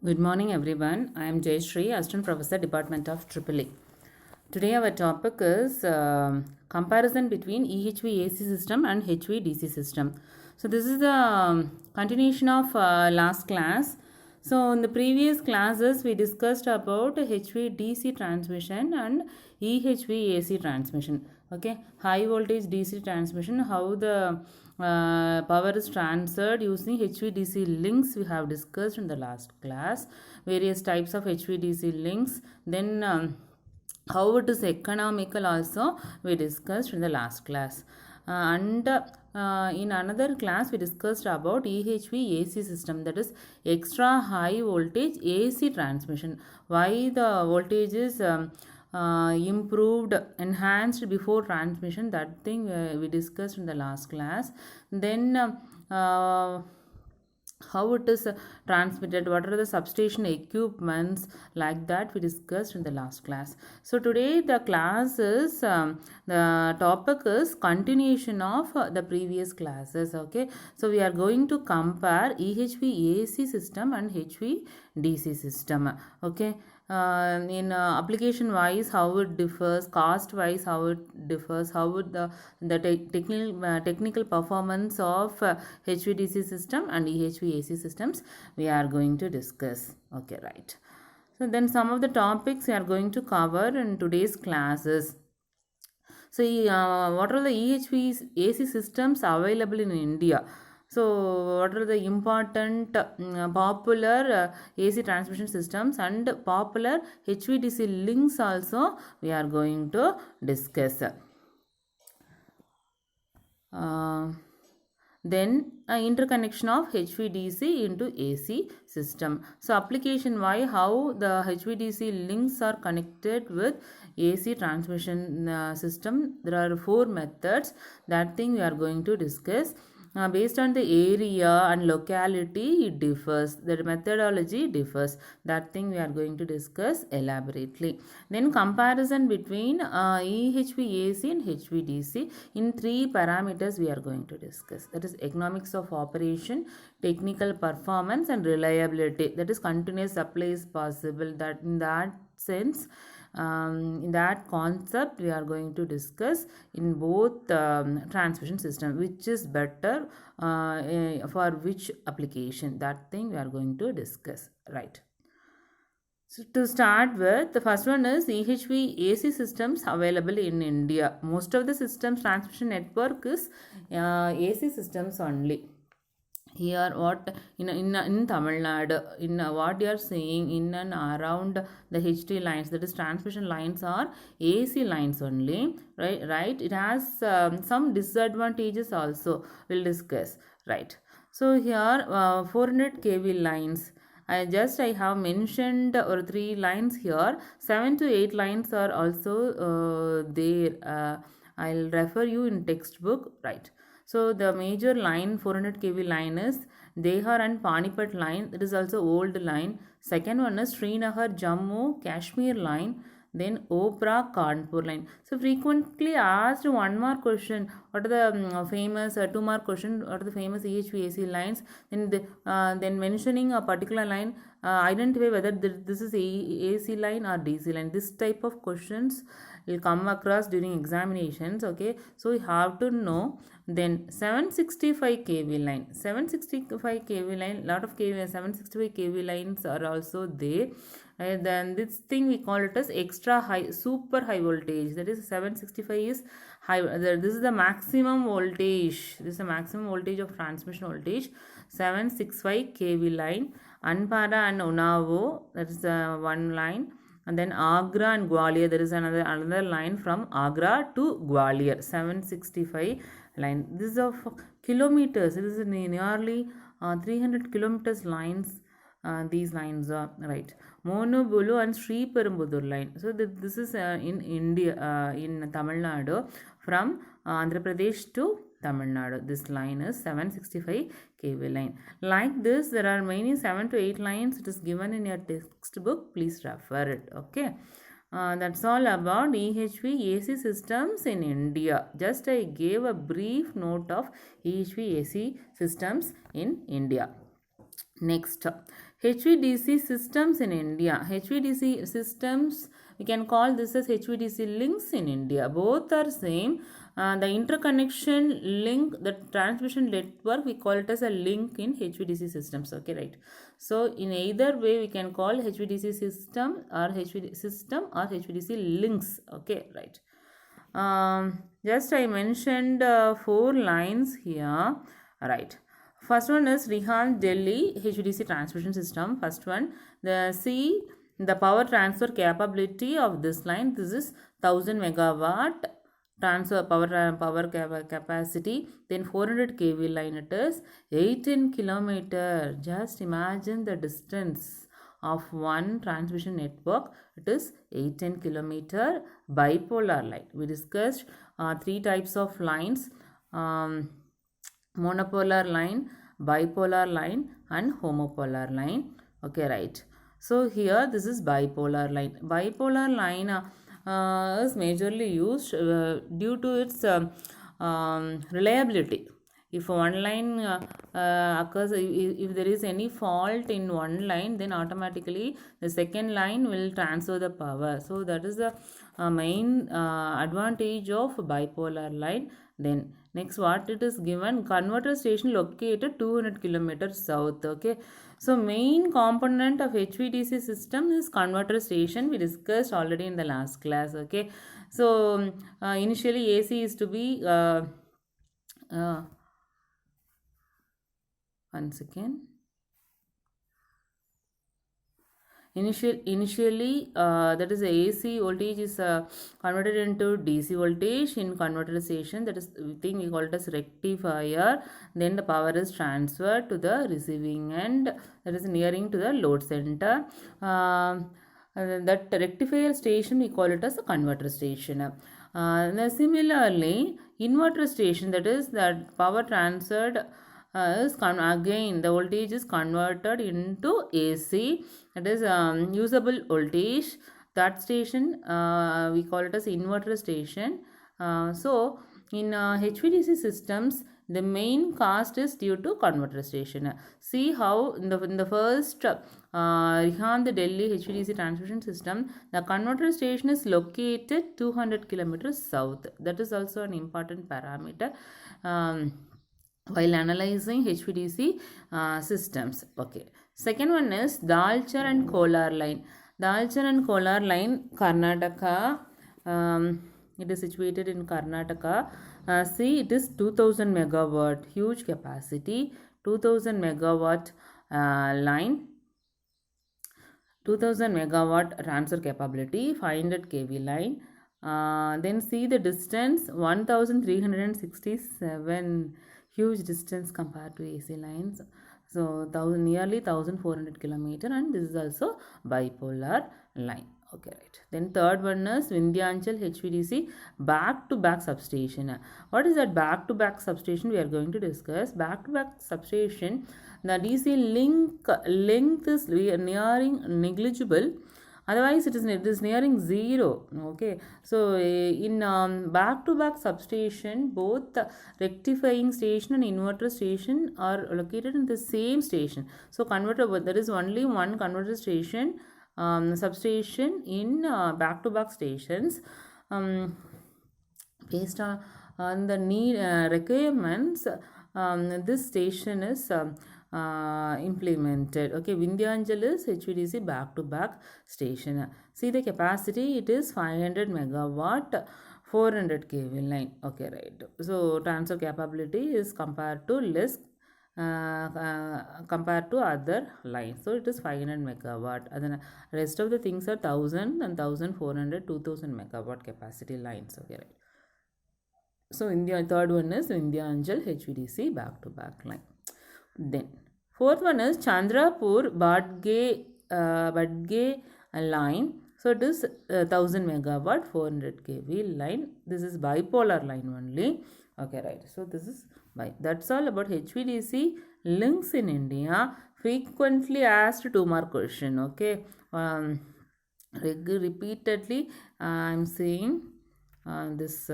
Good morning, everyone. I am Jayashree, Assistant Professor, Department of EEE. Today, our topic is comparison between EHV-AC system and HV-DC system. So, this is the continuation of last class. So, in the previous classes, we discussed about HV-DC transmission and EHV-AC transmission. Okay, high voltage DC transmission, how the power is transferred using HVDC links we have discussed in the last class, various types of HVDC links, then how it is economical also we discussed in the last class. And in another class we discussed about EHV AC system, that is extra high voltage AC transmission. Why the voltage is improved, enhanced before transmission, that thing we discussed in the last class. Then how it is transmitted, what are the substation equipments, like that we discussed in the last class. So today the class is the topic is continuation of the previous classes. Okay, so we are going to compare EHV AC system and HV DC system. Okay, in application wise how it differs, cost wise how it differs, how would the technical performance of HVDC system and EHVAC systems we are going to discuss. Okay, right. So then some of the topics we are going to cover in today's classes. So what are the EHV AC systems available in India? So, what are the important popular AC transmission systems and popular HVDC links also we are going to discuss. Then interconnection of HVDC into AC system. So, application why how the HVDC links are connected with AC transmission system. There are 4 methods. That thing we are going to discuss. Based on the area and locality, it differs. The methodology differs. That thing we are going to discuss elaborately. Then comparison between EHVAC and HVDC in 3 parameters we are going to discuss. That is economics of operation, technical performance, and reliability. That is continuous supply is possible. That in that sense, in that concept we are going to discuss in both transmission system, which is better for which application, that thing we are going to discuss, right. So to start with, the first one is EHV AC systems available in India. Most of the systems transmission network is AC systems only. Here what in Tamil Nadu, in what you are saying, in and around the HT lines, that is transmission lines, are AC lines only, right. It has some disadvantages also, we'll discuss, right. So here 400 kV lines, I have mentioned or 3 lines here. 7 to 8 lines are also there. I'll refer you in textbook, right. So the major line 400 kV line is Dehar and Panipat line. That is also old line. Second one is Srinagar Jammu Kashmir line. Then Opra Kanpur line. So frequently asked one more question. What are the famous 2 mark question? What are the famous EHVAC lines? Then mentioning a particular line, identify whether this is AC line or DC line. This type of questions will come across during examinations. Okay, so you have to know. Then 765 kV line, 765 kV line, lot of kV 765 kV lines are also there. And then this thing we call it as extra high, super high voltage. That is 765 is high. This is the maximum voltage. This is the maximum voltage of transmission voltage. 765 kV line. Anpara and Unnao, that is one line. And then Agra and Gwalior, there is another line from Agra to Gwalior, 765 line. This is of kilometers. It is nearly 300 kilometers lines. These lines are, right. Monobulu and Sri Perumbudur line. So this is in India, in Tamil Nadu, from Andhra Pradesh to Tamil Nadu. This line is 765 kV line. Like this, there are many 7 to 8 lines. It is given in your textbook. Please refer it. Okay. That's all about EHV AC systems in India. Just I gave a brief note of EHV AC systems in India. Next, HVDC systems in India. HVDC systems, we can call this as HVDC links in India. Both are same. The interconnection link, the transmission network, we call it as a link in HVDC systems. Okay, right. So in either way, we can call HVDC system or HVDC system or HVDC links. Okay, right. Just I mentioned 4 lines here. Right. First one is Rihand Delhi HVDC transmission system. First one, the power transfer capability of this line. This is 1000 megawatt transfer power capacity. Then 400 kV line it is 18 kilometer. Just imagine the distance of one transmission network. It is 18 kilometer bipolar line. We discussed 3 types of lines. Monopolar line, bipolar line and homopolar line. Okay, right. So here this is bipolar line. Bipolar line is majorly used due to its reliability. If one line occurs, if there is any fault in one line, then automatically the second line will transfer the power. So that is the main advantage of bipolar line. Then next, what it is given, converter station located 200 kilometers south. Okay, so main component of HVDC system is converter station. We discussed already in the last class. Okay, so initially AC is to be one second. Initially, that is the AC voltage is converted into DC voltage in converter station. That is the thing we call it as rectifier. Then the power is transferred to the receiving end, that is nearing to the load center. That rectifier station we call it as a converter station. Similarly, inverter station, that is that power transferred again the voltage is converted into AC, that is usable voltage. That station we call it as inverter station. So in HVDC systems, the main cost is due to converter station. See how in the first Rihand Delhi HVDC transmission system, the converter station is located 200 kilometers south. That is also an important parameter while analyzing HVDC systems. Okay. Second one is Dalchar and Kolar line. Dalchar and Kolar line, Karnataka. It is situated in Karnataka. See, it is 2000 megawatt, huge capacity, 2000 megawatt line. 2000 megawatt transfer capability, 500 kV line. Then see the distance, 1367, huge distance compared to AC lines. So nearly 1400 kilometer, and this is also bipolar line. Okay, right. Then third one is Vindhyachal HVDC back-to-back substation. What is that back-to-back substation? We are going to discuss. Back-to-back substation, the DC length is nearing negligible. Otherwise, it is nearing zero. Okay, so in back-to-back substation, both rectifying station and inverter station are located in the same station. So converter, there is only one converter station, substation in back-to-back stations. Based on the need requirements, this station is implemented. Okay, Vindhyachal is HVDC back-to-back station. See the capacity, it is 500 megawatt, 400 kV line. Okay, right. So transfer capability is compared to less compared to other lines. So it is 500 megawatt. And then rest of the things are 1000 and 1400, 2000 megawatt capacity lines. Okay, right. So third one is Vindhyachal HVDC back-to-back line. Then fourth one is Chandrapur Badge line. So it is 1000 megawatt, 400 kV line. This is bipolar line only. Okay, right. So this is that's all about HVDC links in India. Frequently asked 2-mark question. Okay, repeatedly I'm saying this.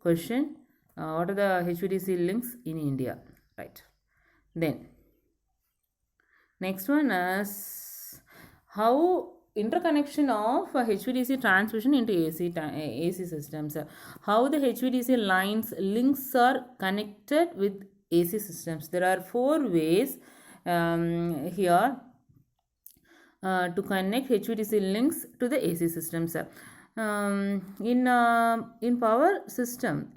Question. what are the HVDC links in India, right? Then next one is how interconnection of HVDC transmission into AC systems. How the HVDC lines links are connected with AC systems. There are four ways here to connect HVDC links to the AC systems. In power system,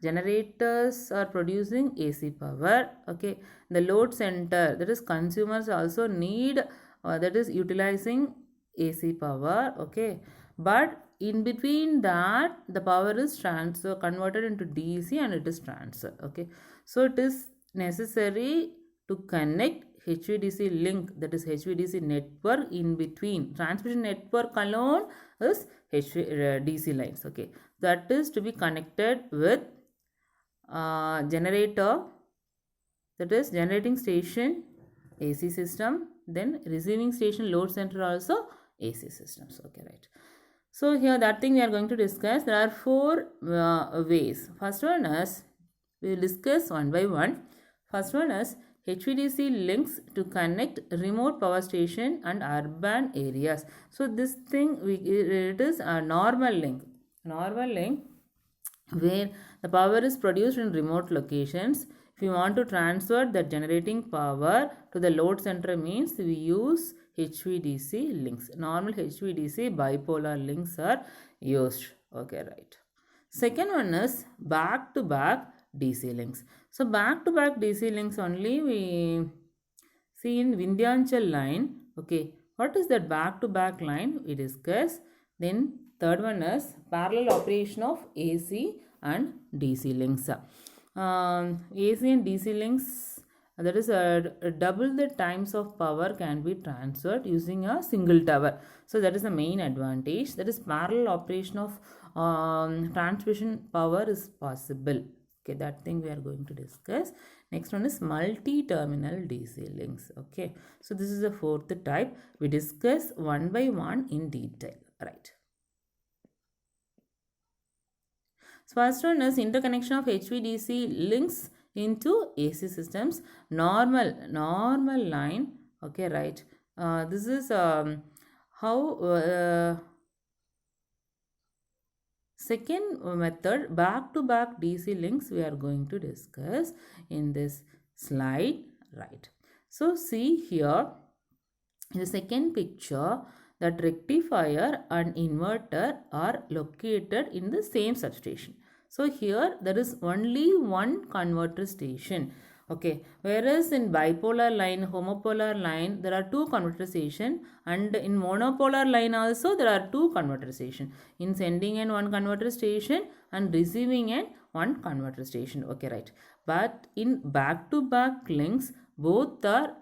generators are producing AC power. Okay, the load center, that is consumers also need, that is utilizing AC power. Okay, but in between that the power is converted into DC and it is transferred. Okay, so it is necessary to connect HVDC link, that is HVDC network in between. Transmission network alone is DC lines. Okay, that is to be connected with generator, that is generating station, AC system, then receiving station, load center also AC systems. Okay, right. So here that thing we are going to discuss. There are four ways. First one is, we will discuss one by one. First one is HVDC links to connect remote power station and urban areas. So this thing, it is a normal link where the power is produced in remote locations. If you want to transfer the generating power to the load center means we use HVDC links. Normal HVDC bipolar links are used. Okay, right. Second one is back to back DC links. So back to back DC links only we see in Vindhyachal line. Okay, what is that back to back line? We discuss. Then third one is parallel operation of AC and DC links. AC and DC links, that is double the times of power can be transferred using a single tower. So that is the main advantage. That is parallel operation of transmission power is possible. Okay, that thing we are going to discuss. Next one is multi-terminal DC links. Okay, so this is the fourth type. We discuss one by one in detail. Right. So first one is interconnection of HVDC links into AC systems. Normal line. Okay, right. This is how second method, back to back DC links, we are going to discuss in this slide. Right. So see here in the second picture that rectifier and inverter are located in the same substation. So here there is only one converter station. Okay, whereas in bipolar line, homopolar line, there are two converter stations, and in monopolar line also there are two converter stations. In sending end one converter station and receiving end one converter station. Okay, right. But in back-to-back links, both are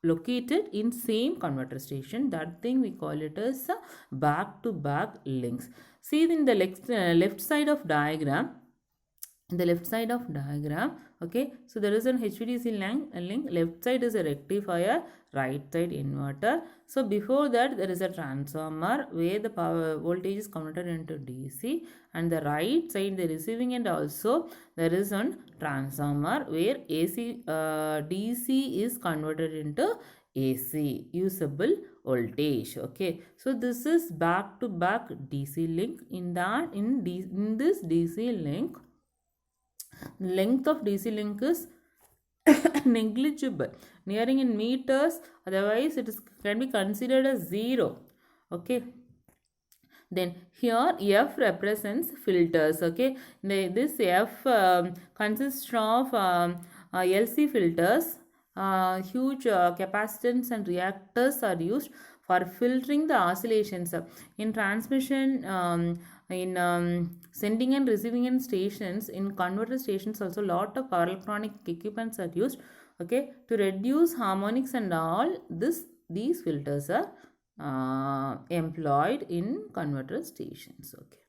located in same converter station. That thing we call it as back-to-back links. See in the left side of diagram. In the left side of diagram, okay, so there is an HVDC link, left side is a rectifier, right side inverter. So before that there is a transformer where the power voltage is converted into DC, and the right side, the receiving end also, there is a transformer where DC is converted into AC, usable voltage. Okay, so this is back to back DC link. In this DC link, length of DC link is negligible, nearing in meters, otherwise it can be considered as 0. Okay, then here F represents filters. Okay, this F consists of LC filters. Huge capacitance and reactors are used for filtering the oscillations in transmission, in sending and receiving end stations, in converter stations also lot of power electronic equipments are used. Okay, to reduce harmonics and all this, these filters are employed in converter stations. Okay,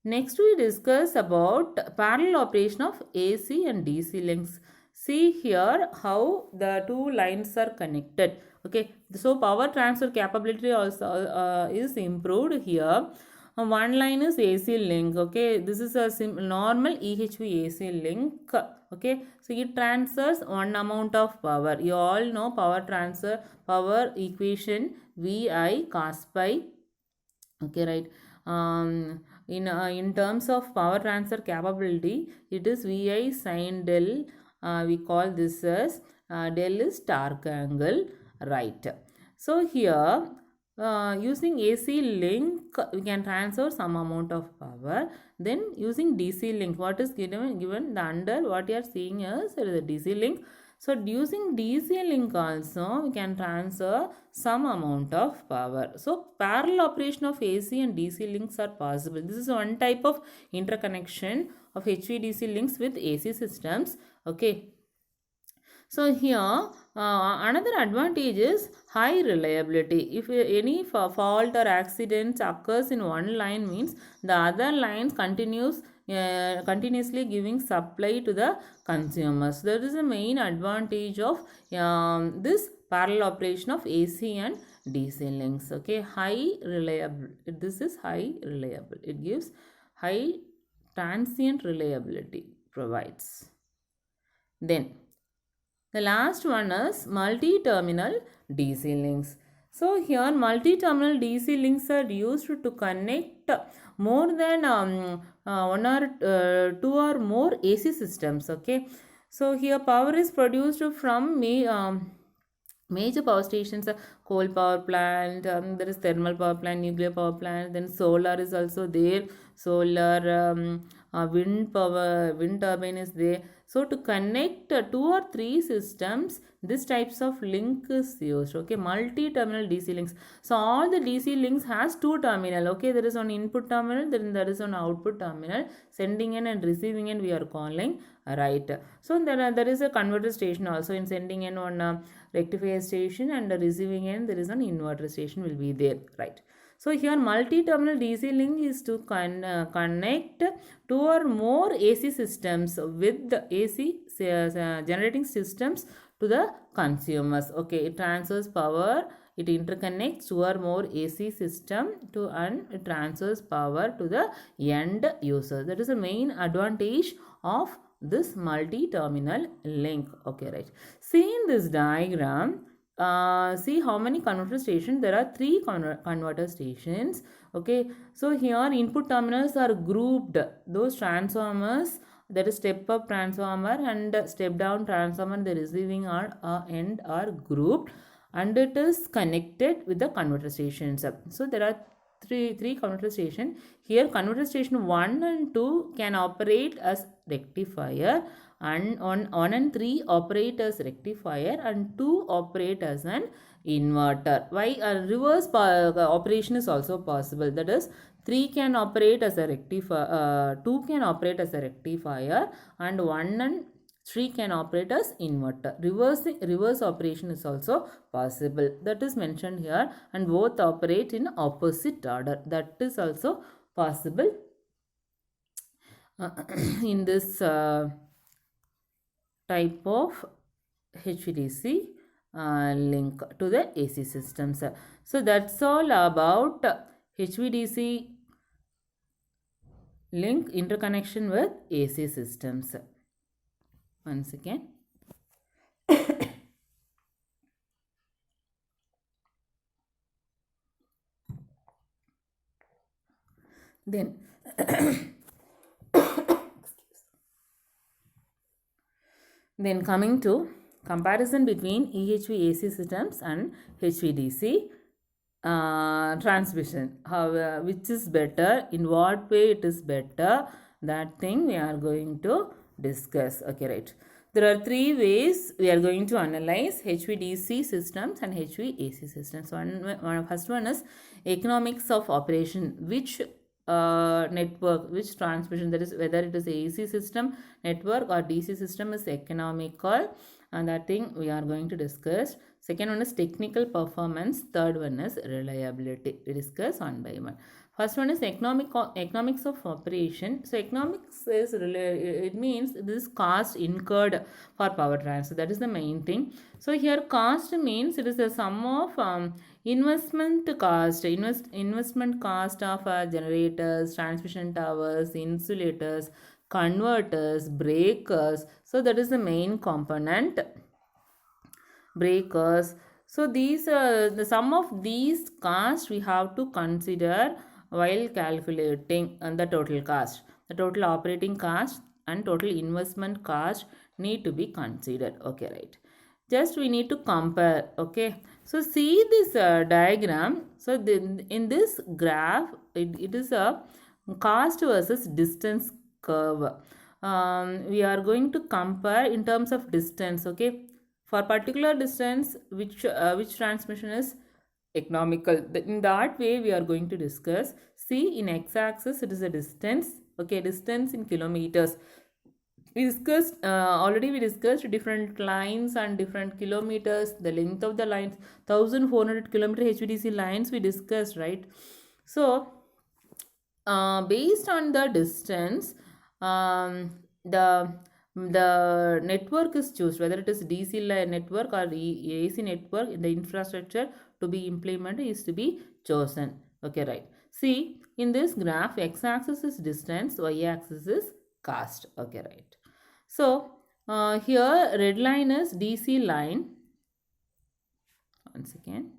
next we discuss about parallel operation of AC and DC links. See here how the two lines are connected. Okay, so power transfer capability also is improved here. One line is AC link. Okay, this is a normal EHV AC link. Okay, so it transfers one amount of power. You all know power transfer, power equation VI cos pi. Okay, right. In terms of power transfer capability, it is VI sin del. We call this as del is torque angle, right? So here, using AC link, we can transfer some amount of power. Then using DC link, what is given the under what you are seeing is the DC link. So using DC link also we can transfer some amount of power. So parallel operation of AC and DC links are possible. This is one type of interconnection of HVDC links with AC systems. Okay. So here another advantage is high reliability. If any fault or accident occurs in one line, means the other lines continuously giving supply to the consumers. That is the main advantage of this parallel operation of AC and DC links. Okay, high reliable. This is high reliable. It gives high transient reliability provides. Then the last one is multi-terminal DC links. So here multi-terminal DC links are used to connect more than one or two or more AC systems. Okay. So here power is produced from major power stations, coal power plant, there is thermal power plant, nuclear power plant, then solar is also there, solar, wind power, wind turbine is there. So to connect two or three systems, this types of link is used. Okay, multi-terminal DC links. So all the DC links has two terminal. Okay, there is one input terminal, then there is one output terminal. Sending in and receiving in we are calling, right. So there is a converter station also in sending in one rectifier station, and receiving end there is an inverter station will be there, right. So here multi-terminal DC link is to connect two or more AC systems with the AC generating systems to the consumers. Okay, it transfers power, it interconnects two or more AC system to, and it transfers power to the end user. That is the main advantage of this multi-terminal link. Okay, right. See in this diagram, see how many converter stations. There are three converter stations. Okay, so here input terminals are grouped. Those transformers, that is step up transformer and step down transformer, the receiving end are grouped, and it is connected with the converter stations. So there are three converter station. Here converter station 1 and 2 can operate as rectifier, and on 1 and 3 operate as rectifier, and 2 operate as an inverter. Why reverse operation is also possible. That is 3 can operate as a rectifier, 2 can operate as a rectifier, and 1 and 3 can operate as inverter. Reverse operation is also possible. That is mentioned here, and both operate in opposite order. That is also possible in this type of HVDC link to the AC systems. So that's all about HVDC link interconnection with AC systems. Once again. Then then coming to comparison between EHV AC systems and HVDC transmission, how which is better, in what way it is better, that thing we are going to discuss. Okay, right. There are three ways we are going to analyze HVDC systems and HVAC systems. First one is economics of operation, which network, which transmission, that is whether it is AC system network or DC system is economical, and that thing we are going to discuss. Second one is technical performance. Third one is reliability. We discuss one by one. First one is economics of operation. So economics is it means this cost incurred for power transfer. That is the main thing. So here cost means it is the sum of Investment cost of generators, transmission towers, insulators, converters, breakers. So that is the main component. Breakers. So these the sum of these costs we have to consider while calculating the total cost. The total operating cost and total investment cost need to be considered. Okay, right. Just we need to compare. Okay. So see this diagram. So in this graph, it is a cost versus distance curve. We are going to compare in terms of distance. Okay, for particular distance which transmission is economical. In that way we are going to discuss. See, in x-axis it is a distance. Okay, distance in kilometers. We discussed already we discussed different lines and different kilometers, the length of the lines, 1400 kilometer HVDC lines we discussed, right? So based on the distance, the network is chosen, whether it is DC network or AC network. The infrastructure to be implemented is to be chosen. Okay, right. See, in this graph, x-axis is distance, y-axis is cost. Okay, right. So here red line is DC line. Once again,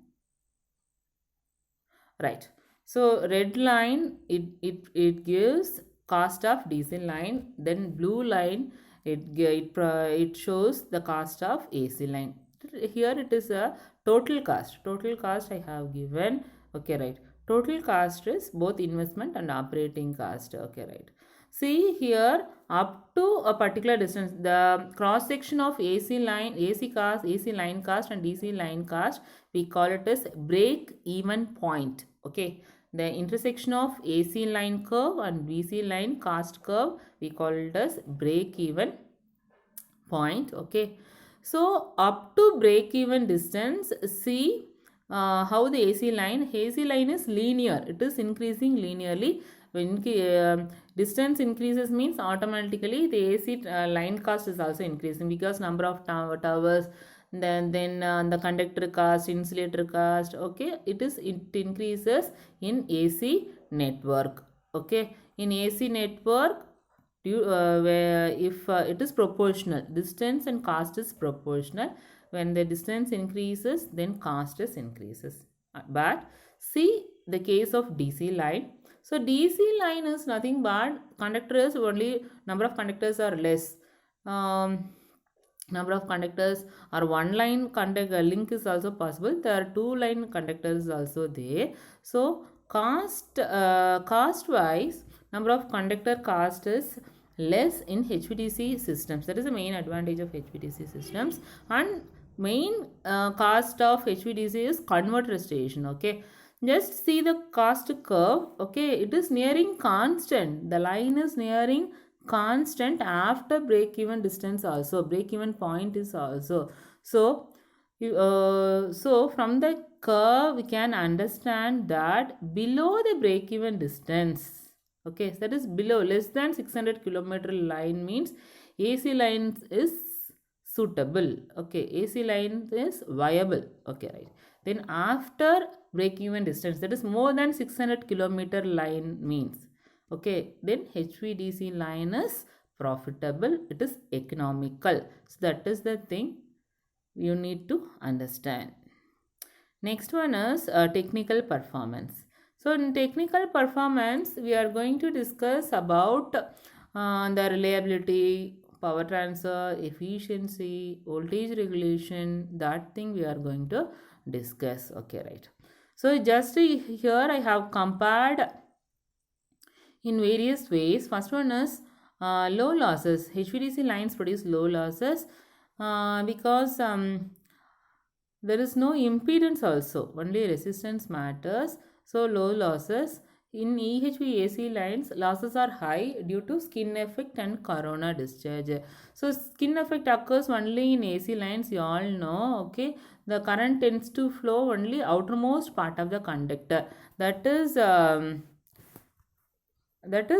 right. So red line it gives cost of DC line. Then blue line it shows the cost of AC line. Here it is a total cost. Total cost I have given. Okay, right. Total cost is both investment and operating cost. Okay, right. See here, up to a particular distance, the cross section of AC line, AC cost, AC line cost and DC line cost, we call it as break even point. Okay, the intersection of AC line curve and DC line cost curve, we call it as break even point. Okay, so up to break even distance, see how the AC line is linear. It is increasing linearly. When distance increases means automatically the AC line cost is also increasing, because number of towers, then the conductor cost, insulator cost. Okay, it increases in AC network. Okay, in AC network, where if it is proportional, distance and cost is proportional. When the distance increases, then cost is increases. But see the case of DC line. So DC line is nothing but conductors only, number of conductors are less. Number of conductors or one line conductor link is also possible. There are two line conductors also there. So cost wise, number of conductor cost is less in HVDC systems. That is the main advantage of HVDC systems. And main cost of HVDC is converter station. Okay, just see the cost curve. Okay, it is nearing constant. The line is nearing constant after break even distance also. Break even point is also. So so from the curve we can understand that below the break even distance, okay, that is below less than 600 kilometer line means AC line is suitable. Okay, AC line is viable. Okay, right. Then after break even distance, that is more than 600 kilometer line means, okay, then HVDC line is profitable, it is economical. So that is the thing you need to understand. Next one is technical performance. So in technical performance, we are going to discuss about the reliability, power transfer, efficiency, voltage regulation. That thing we are going to discuss. Okay, right. So just here I have compared in various ways. First one is low losses. HVDC lines produce low losses because there is no impedance also, only resistance matters. So low losses. In EHV lines, losses are high due to skin effect and corona discharge. So skin effect occurs only in AC lines, you all know. Okay, the current tends to flow only outermost part of the conductor. That is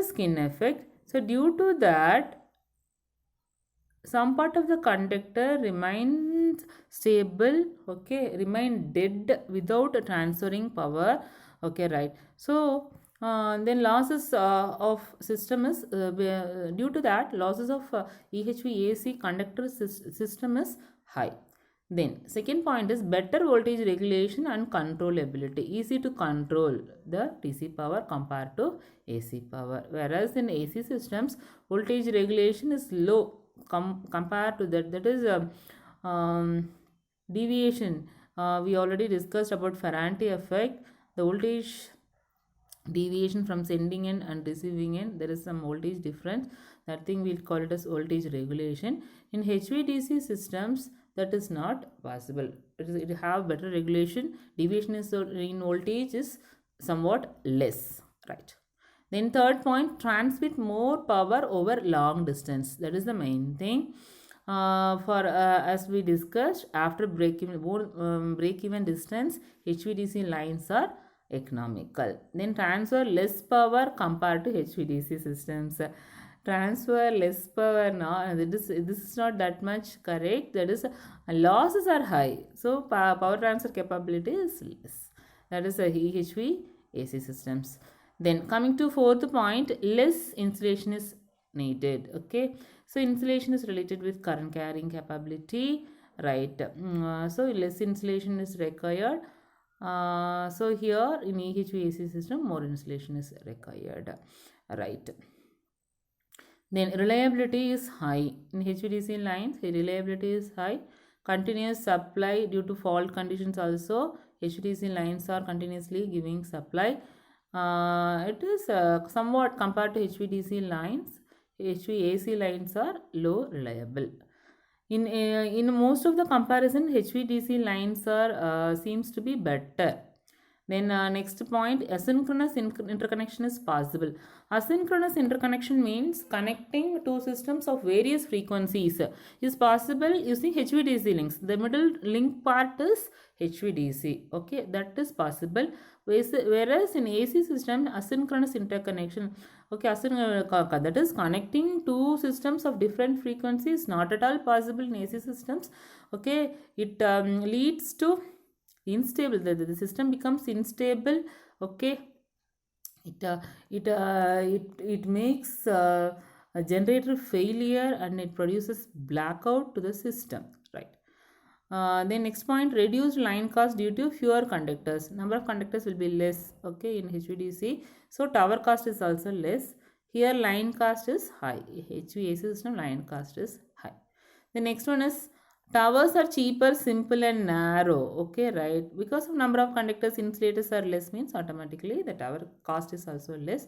skin effect. So due to that, some part of the conductor remains remains stable, okay, remain dead without transferring power, okay, right. So then losses of system is due to that losses of EHV conductor system is high. Then second point is better voltage regulation and controllability. Easy to control the DC power compared to AC power. Whereas in AC systems, voltage regulation is low compared to that. That is deviation. We already discussed about Ferranti effect. The voltage deviation from sending end and receiving end, there is some voltage difference. That thing we'll call it as voltage regulation. In HVDC systems, that is not possible. It have better regulation. Deviation is in voltage is somewhat less, right. Then third point, transmit more power over long distance. That is the main thing. For as we discussed, after break-even distance, HVDC lines are economical. Then transfer less power compared to HVDC systems. Transfer less power, no, this is not that much correct. That is losses are high, so power transfer capability is less. That is a EHV AC systems. Then coming to fourth point, less insulation is needed, okay. So insulation is related with current carrying capability, right. So less insulation is required. So here in EHV AC system more insulation is required, right. Then reliability is high. In HVDC lines, reliability is high. Continuous supply due to fault conditions also. HVDC lines are continuously giving supply. It is somewhat compared to HVDC lines. HVAC lines are low reliable. In most of the comparison, HVDC lines are seems to be better. Then next point, asynchronous interconnection is possible. Asynchronous interconnection means connecting two systems of various frequencies is possible using HVDC links. The middle link part is HVDC. Okay, that is possible. Whereas in AC system, asynchronous interconnection, okay, that is connecting two systems of different frequencies, not at all possible in AC systems. Okay, it leads to unstable. The system becomes unstable, okay. It makes a generator failure and it produces blackout to the system, right. Then next point, reduced line cost due to fewer conductors. Number of conductors will be less, okay, in HVDC. So tower cost is also less. Here line cost is high. HVAC system line cost is high. The next one is towers are cheaper, simple and narrow, okay, right. Because of number of conductors, insulators are less means automatically the tower cost is also less.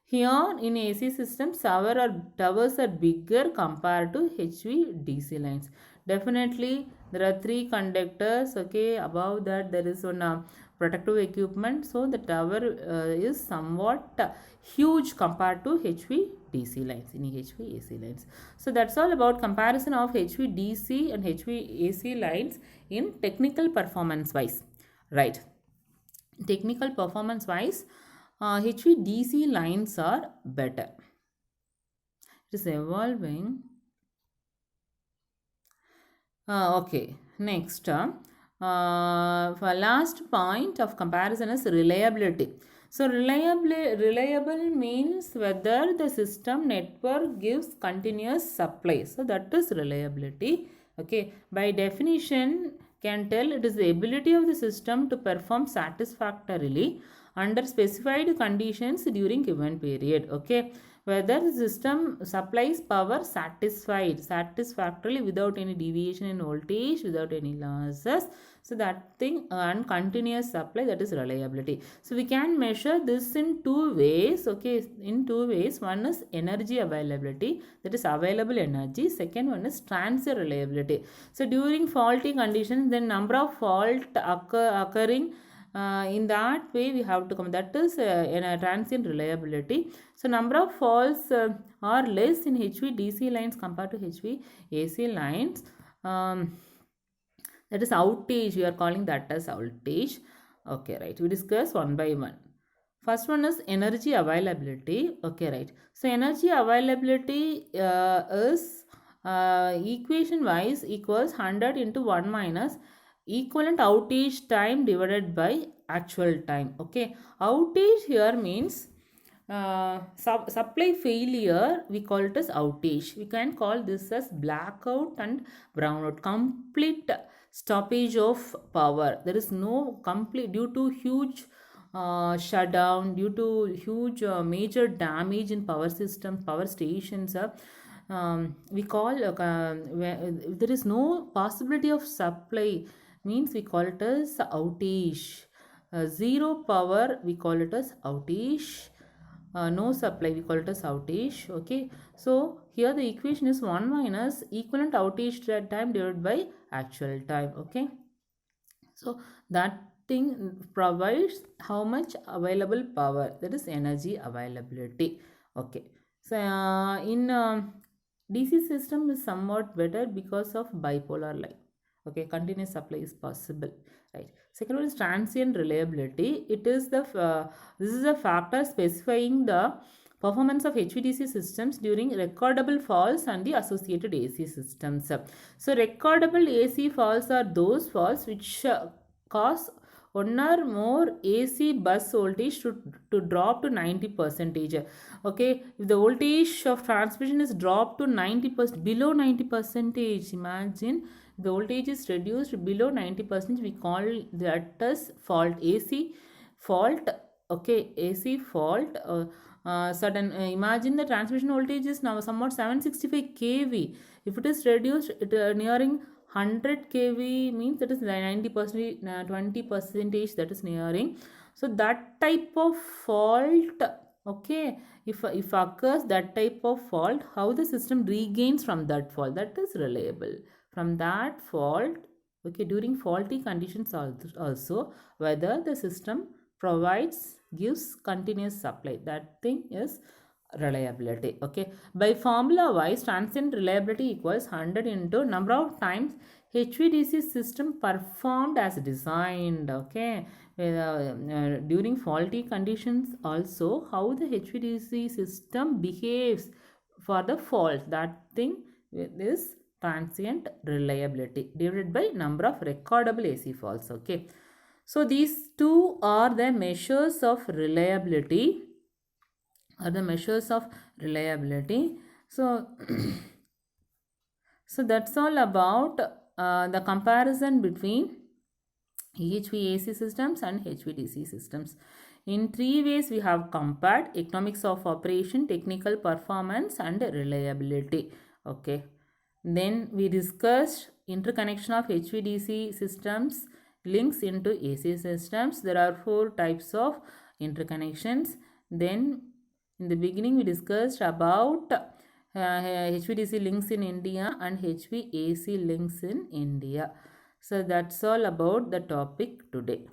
Here in AC systems, towers are bigger compared to HVDC lines. Definitely there are 3 conductors, okay. Above that there is one protective equipment, so the tower is somewhat huge compared to HVDC lines in HVAC lines. So that's all about comparison of HVDC and HVAC lines in technical performance wise, right. Technical performance wise, HVDC lines are better. It is evolving. Okay, next for last point of comparison is reliability. So reliable means whether the system network gives continuous supply. So that is reliability, okay. By definition can tell it is the ability of the system to perform satisfactorily under specified conditions during given period, okay. Whether the system supplies power satisfactorily without any deviation in voltage, without any losses. So that thing and continuous supply, that is reliability. So we can measure this in 2 ways, okay. In 2 ways. One is energy availability, that is available energy. Second one is transient reliability. So during faulty conditions, the number of fault occurring in that way we have to come, that is in a transient reliability. So number of faults are less in HVDC lines compared to HVAC lines. That is outage, we are calling that as outage, okay, right. We discuss one by one. First one is energy availability, okay, right. So energy availability is equation wise equals 100 into 1 minus equivalent outage time divided by actual time. Okay, outage here means supply failure, we call it as outage. We can call this as blackout and brownout, complete stoppage of power. There is no complete, due to huge shutdown, due to huge major damage in power systems, power stations. We call if there is no possibility of supply, means we call it as outage. Zero power, we call it as outage. No supply, we call it as outage. Okay, so here the equation is 1 minus equivalent outage time divided by actual time. Okay, so that thing provides how much available power, that is energy availability. Okay, so in DC system is somewhat better because of bipolar line. Okay, continuous supply is possible, right? Second one is transient reliability. It is the this is a factor specifying the performance of HVDC systems during recordable faults and the associated AC systems. So recordable AC faults are those faults which cause one or more AC bus voltage to drop to 90 percentage. Okay, if the voltage of transmission is dropped to 90%, below 90 percentage, imagine the voltage is reduced below 90%, we call that as fault, AC fault. Okay, AC fault. Sudden imagine the transmission voltage is now somewhat 765 kV. If it is reduced, it nearing 100 kV, means that is 90%, 20 percentage, that is nearing. So that type of fault, okay, if occurs that type of fault, how the system regains from that fault, that is reliable. From that fault, okay, during faulty conditions also, whether the system provides, gives continuous supply, that thing is reliability. Okay, by formula wise, transient reliability equals 100 into number of times HVDC system performed as designed. Okay, during faulty conditions also, how the HVDC system behaves for the fault, that thing is transient reliability divided by number of recordable AC faults. Okay, so these two are the measures of reliability, so so that's all about the comparison between HVAC systems and HVDC systems. In three ways we have compared: economics of operation, technical performance, and reliability. Okay, then we discussed interconnection of HVDC systems, links into AC systems. There are 4 types of interconnections. Then in the beginning we discussed about HVDC links in India and HVAC links in India. So that's all about the topic today.